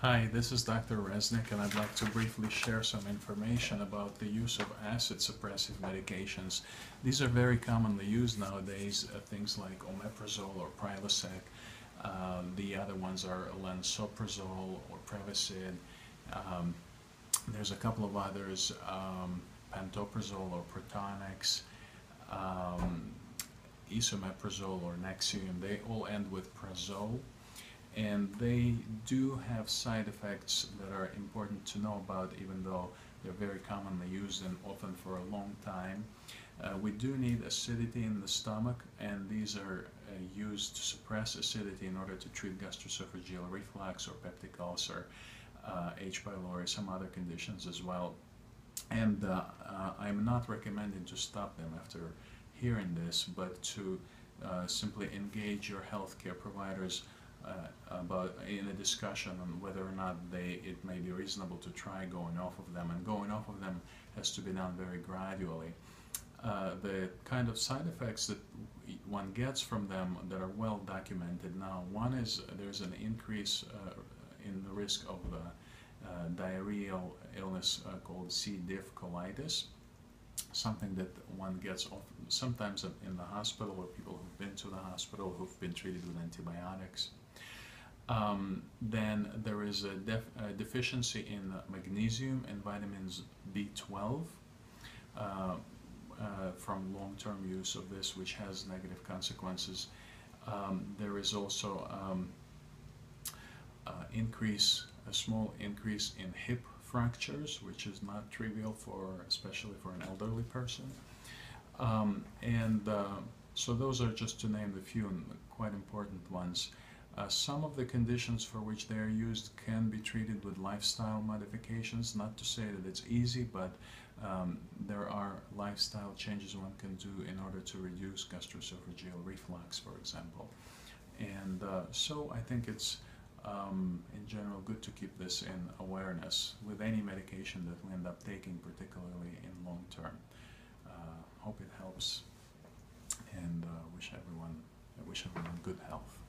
Hi, this is Dr. Resnick, and I'd like to briefly share some information about the use of acid suppressive medications. These are very commonly used nowadays, things like omeprazole or Prilosec. The other ones are lansoprazole or Prevacid. There's a couple of others, pantoprazole or Protonix, esomeprazole or Nexium. They all end with prazole. And they do have side effects that are important to know about, even though they're very commonly used and often for a long time. We do need acidity in the stomach, and these are used to suppress acidity in order to treat gastroesophageal reflux or peptic ulcer, H. pylori, some other conditions as well. And I'm not recommending to stop them after hearing this, but to simply engage your healthcare providers in a discussion on whether or not it may be reasonable to try going off of them, and going off of them has to be done very gradually. The kind of side effects that one gets from them that are well documented now, one is there's an increase in the risk of diarrheal illness called C-difficile, something that one gets sometimes in the hospital, or people who've been to the hospital who've been treated with antibiotics. Then there is a deficiency in magnesium and vitamins B12 from long-term use of this, which has negative consequences. There is also a small increase in hip fractures, which is not trivial especially for an elderly person. So those are just to name the few and quite important ones. Some of the conditions for which they are used can be treated with lifestyle modifications. Not to say that it's easy, but there are lifestyle changes one can do in order to reduce gastroesophageal reflux, for example. And so I think it's in general good to keep this in awareness with any medication that we end up taking, particularly in long term. Hope it helps, and I wish everyone good health.